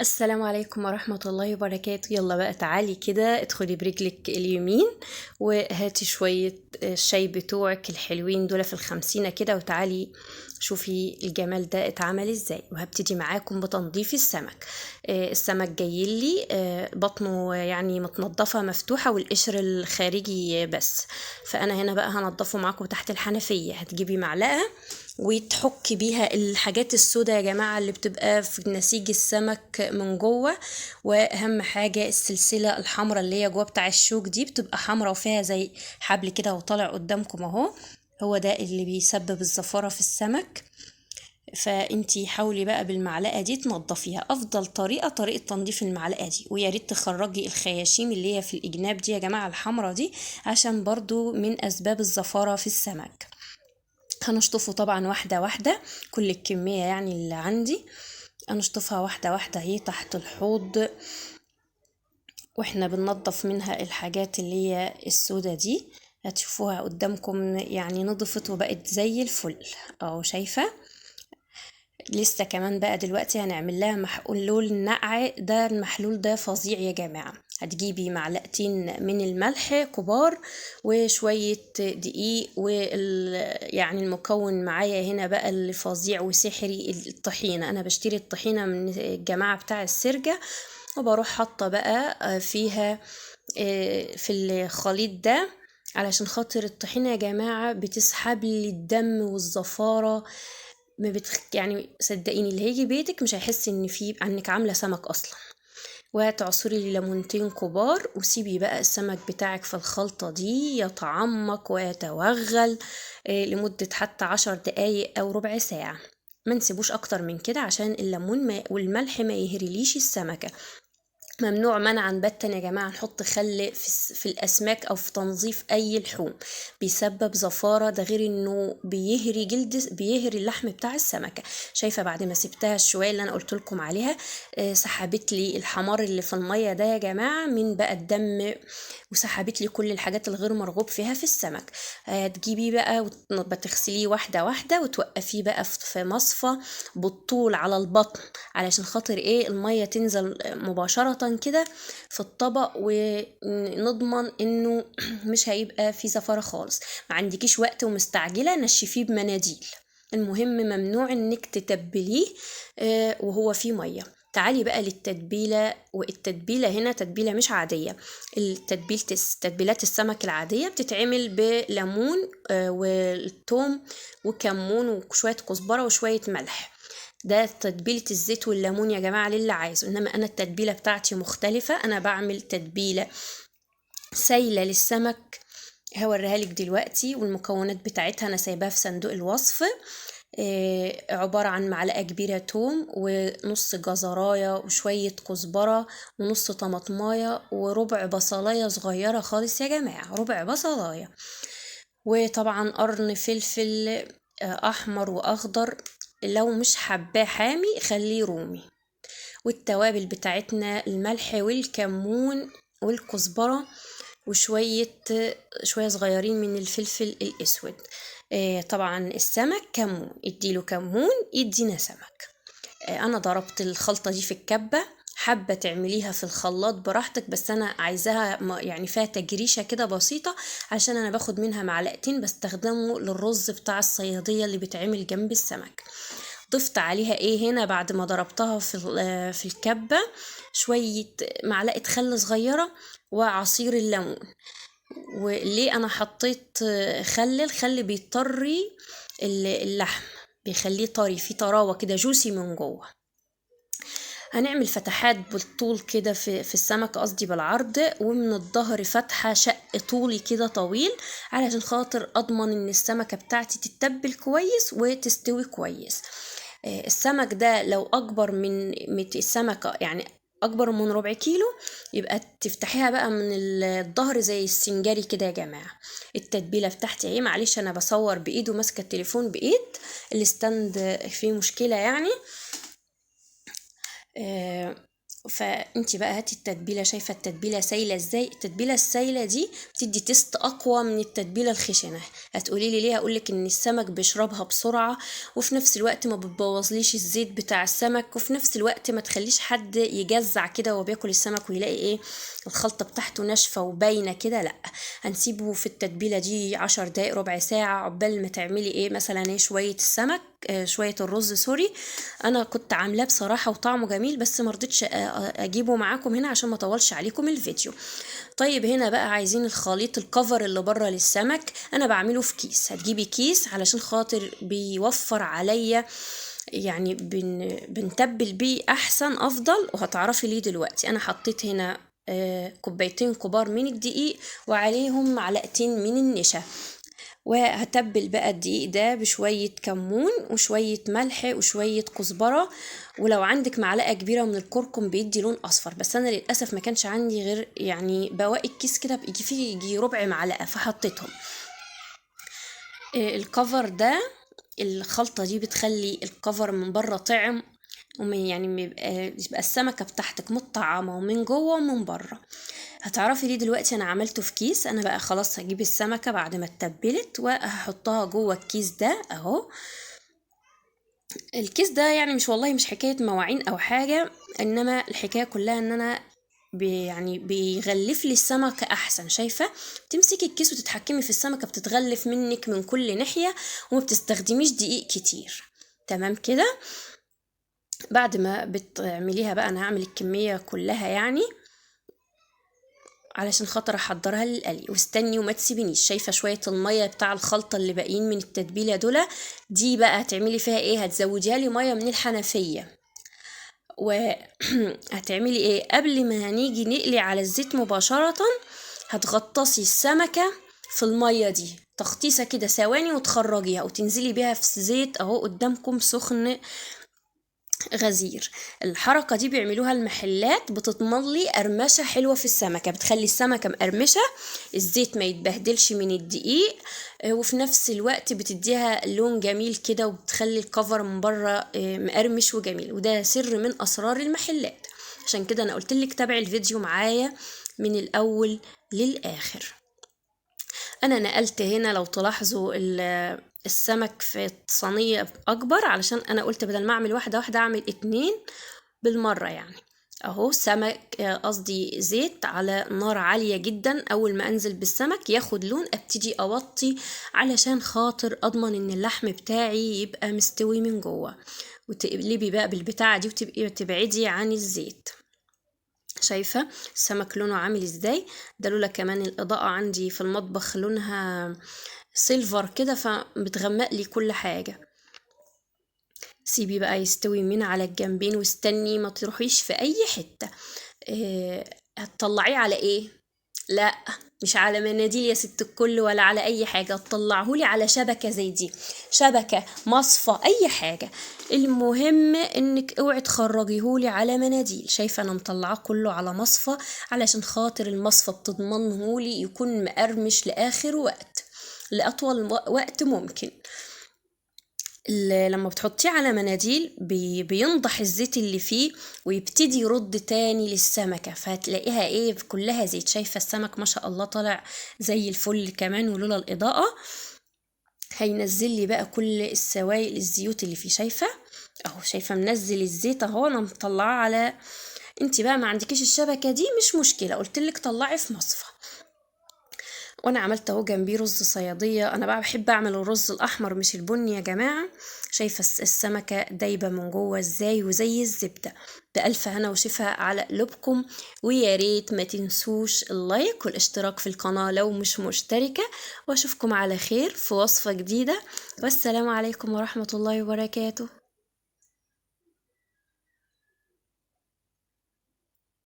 السلام عليكم ورحمة الله وبركاته. يلا بقى تعالي كده ادخلي برجلك اليمين وهاتي شوية الشاي بتوعك الحلوين دول في الخمسينة كده، وتعالي شوفي الجمال ده اتعمل ازاي. وهبتدي معاكم بتنظيف السمك. السمك جايلي بطنه يعني متنضفة مفتوحة والقشر الخارجي بس. فأنا هنا بقى هنضفه معاكم تحت الحنفية. هتجيبي معلقة وتحكي بيها الحاجات السوداء يا جماعة اللي بتبقى في نسيج السمك من جوه. واهم حاجة السلسلة الحمراء اللي هي جوه بتاع الشوك دي بتبقى حمراء وفيها زي حبل كده وطالع قدامكم اهو. هو ده اللي بيسبب الزفارة في السمك. فانتي حاولي بقى بالمعلقة دي تنضفيها. افضل طريقة تنظيف المعلقة دي، ويا ريت تخرجي الخياشيم اللي هي في الاجناب دي يا جماعة الحمراء دي، عشان برضو من اسباب الزفارة في السمك. هنشطفه طبعا واحدة واحدة، كل الكمية يعني اللي عندي هنشطفها واحدة واحدة اهي تحت الحوض، واحنا بننضف منها الحاجات اللي هي السودة دي. هتشوفوها قدامكم يعني نضفت وبقت زي الفل اهو، شايفة؟ لسه كمان بقى دلوقتي هنعمل لها محلول نقع. ده المحلول ده فظيع يا جماعة. هتجيبي معلقتين من الملح كبار وشوية دقيق يعني المكون معايا هنا بقى اللي فظيع وسحري الطحينة. انا بشتري الطحينة من الجماعة بتاع السرجة، وبروح حاطة بقى فيها في الخليط ده، علشان خاطر الطحينة يا جماعة بتسحب لي الدم والزفارة. ما يعني صدقيني اللي هيجي بيتك مش هيحس ان في انك عاملة سمك اصلا. وتعصري لي ليمونتين كبار وسيبي بقى السمك بتاعك في الخلطة دي يتعمق ويتوغل لمدة حتى 10 دقايق او ربع ساعة. ما نسيبوش اكتر من كده عشان الليمون والملح ما يهريليش السمكة. ممنوع منعا باتا يا جماعة نحط خل في الأسماك أو في تنظيف أي لحوم، بيسبب زفارة. ده غير إنه بيهري اللحم بتاع السمكة. شايفة بعد ما سبتها شوية اللي أنا قلت لكم عليها، سحبت لي الحمار اللي في المية ده يا جماعة من بقى الدم، وسحبت لي كل الحاجات الغير مرغوب فيها في السمك. تجيبي بقى وتغسليه واحدة واحدة وتوقفيه بقى في مصفى بالطول على البطن، علشان خاطر ايه المية تنزل مباشرة كده في الطبق، ونضمن انه مش هيبقى في زفارة خالص. ما عندكيش وقت ومستعجلة نشفيه بمناديل. المهم ممنوع انك تتبليه وهو فيه مية. تعالي بقى للتتبيلة. والتتبيلة هنا تتبيلة مش عادية. تتبيلات السمك العادية بتتعمل بليمون والثوم وكمون وشوية كزبرة وشوية ملح. ده تتبيلة الزيت والليمون يا جماعة للي عايزه. انما انا التتبيلة بتاعتي مختلفة. انا بعمل تتبيلة سايلة للسمك، هوريها لك دلوقتي. والمكونات بتاعتها انا سايباها في صندوق الوصف. عبارة عن معلقة كبيرة توم ونص جزراية وشوية كزبرة ونص طماطماية وربع بصلاية صغيرة خالص يا جماعة، ربع بصلاية. وطبعا قرن فلفل احمر واخضر، لو مش حباه حامي خليه رومي. والتوابل بتاعتنا الملح والكمون والكزبرة وشوية شوية صغيرين من الفلفل الأسود. طبعا السمك كمون، اديله كمون يدينا سمك. انا ضربت الخلطة دي في الكبة. حابة تعمليها في الخلاط براحتك، بس انا عايزاها يعني فيها تجريشة كده بسيطة، عشان انا باخد منها معلقتين بستخدمه للرز بتاع الصيادية اللي بيتعمل جنب السمك. ضفت عليها ايه هنا بعد ما ضربتها في الكبة؟ شوية معلقة خل صغيرة وعصير الليمون. وليه انا حطيت الخل بيطري اللحم، بيخليه طري في طراوة كده جوسي من جوه. هنعمل فتحات بالطول كده في السمك، قصدي بالعرض، ومن الظهر فتحة شق طولي كده طويل، علشان خاطر اضمن ان السمكة بتاعتي تتبل كويس وتستوي كويس. السمك ده لو اكبر من السمكة يعني اكبر من ربع كيلو، يبقى تفتحيها بقى من الظهر زي السنجاري كده يا جماعة. التتبيلة بتاعتي ايه، معلش انا بصور بايد وماسكة التليفون بايد، الستاند فيه مشكلة يعني. آه فانت بقى هاتي التتبيله، شايفه التتبيله سايله ازاي؟ التتبيله السايله دي بتدي تيست اقوى من التتبيله الخشنه. هتقولي لي ليه؟ هقولك ان السمك بيشربها بسرعه، وفي نفس الوقت ما بتبوظليش الزيت بتاع السمك، وفي نفس الوقت ما تخليش حد يجزع كده وهو بياكل السمك ويلاقي ايه الخلطه بتاعته ناشفه وباينه كده. لا، هنسيبه في التتبيله دي 10 دقايق ربع ساعه عقبال ما تعملي ايه مثلا ايه شويه السمك، شويه الرز سوري. انا كنت عاملاه بصراحه وطعمه جميل، بس ما رضيتش اجيبه معاكم هنا عشان ما اطولش عليكم الفيديو. طيب هنا بقى عايزين الخليط الكفر اللي بره للسمك، انا بعمله في كيس. هتجيبي كيس علشان خاطر بيوفر عليا، يعني بنتبل بيه احسن افضل، وهتعرفي ليه دلوقتي. انا حطيت هنا كوبايتين كبار من الدقيق وعليهم معلقتين من النشا، وهتبل بقى الدقيق ده بشوية كمون وشوية ملح وشوية كزبرة، ولو عندك معلقة كبيرة من الكركم بيدي لون أصفر، بس أنا للأسف ما كانش عندي غير يعني بواقي الكيس كده بيجي فيه يجي ربع معلقة فحطيتهم. الكفر ده، الخلطة دي بتخلي الكفر من بره طعم، يعني يبقى السمكة بتاعتك مطعمة ومن جوه ومن بره. هتعرفي ليه دلوقتي؟ انا عملته في كيس. انا بقى خلاص هجيب السمكة بعد ما اتبلت وهحطها جوه الكيس ده اهو. الكيس ده يعني مش والله مش حكاية مواعين او حاجة، انما الحكاية كلها ان انا يعني بيغلف لي السمكة احسن. شايفة؟ تمسكي الكيس وتتحكمي في السمكة بتتغلف منك من كل ناحية وما بتستخدميش دقيق كتير. تمام كده. بعد ما بتعمليها بقى، انا هعمل الكمية كلها يعني علشان خاطر احضرها للقلي، واستني وما تسيبنيش. شايفه شويه الميه بتاع الخلطه اللي باقيين من التتبيله دول؟ دي بقى هتعملي فيها ايه؟ هتزوديها لي ميه من الحنفيه، وهتعملي ايه قبل ما هنيجي نقلي على الزيت مباشره؟ هتغطسي السمكه في الميه دي تغطيسه كده ثواني وتخرجيها وتنزلي بيها في زيت اهو قدامكم سخن غزير. الحركة دي بيعملوها المحلات، بتضمن لي قرمشة حلوة في السمكة، بتخلي السمكة مقرمشة، الزيت ما يتبهدلش من الدقيق، وفي نفس الوقت بتديها لون جميل كده، وبتخلي الكفر من بره مقرمش وجميل. وده سر من أسرار المحلات، عشان كده أنا قلتلك تابعي الفيديو معايا من الأول للآخر. انا نقلت هنا لو تلاحظوا السمك في صينية اكبر، علشان انا قلت بدل ما اعمل واحدة واحدة اعمل 2 بالمرة يعني. اهو سمك قصدي زيت على نار عالية جدا. اول ما انزل بالسمك ياخد لون ابتدي اوطي علشان خاطر اضمن ان اللحم بتاعي يبقى مستوي من جوه، وتقلبي بقى بالبتاعة دي وتبقي تبعدي عن الزيت. شايفة السمك لونه عامل ازاي؟ ده لولا كمان الإضاءة عندي في المطبخ لونها سيلفر كده فبتغمق لي كل حاجة. سيبي بقى يستوي من على الجنبين واستني، ما تروحيش في أي حتة. هتطلعيه على ايه؟ لا، مش على مناديل يا ست الكل ولا على اي حاجه، تطلعهولي على شبكه زي دي، شبكه مصفى اي حاجه. المهم انك اوعي تخرجيهولي على مناديل. شايفه انا مطلعاه كله على مصفى، علشان خاطر المصفى بتضمنهولي يكون مقرمش لاخر وقت، لاطول وقت ممكن. لما بتحطيه على مناديل بينضح الزيت اللي فيه ويبتدي يرد تاني للسمكة، فهتلاقيها ايه كلها زيت. شايفة السمك ما شاء الله طالع زي الفل كمان، ولولا الإضاءة هينزل لي بقى كل السوائل الزيوت اللي فيه. شايفة اهو، شايفة منزل الزيت اهو. انا مطلعاه على، انت بقى ما عندكيش الشبكة دي مش مشكلة، قلتلك طلعي في مصفى. وانا عملت اهو جنبيه رز صياديه. انا بقى بحب اعمل الرز الاحمر مش البني يا جماعه. شايفه السمكه دايبه من جوه ازاي وزي الزبده. بألف هنا وشفا على قلوبكم، ويا ريت ما تنسوش اللايك والاشتراك في القناه لو مش مشتركه، واشوفكم على خير في وصفه جديده، والسلام عليكم ورحمه الله وبركاته.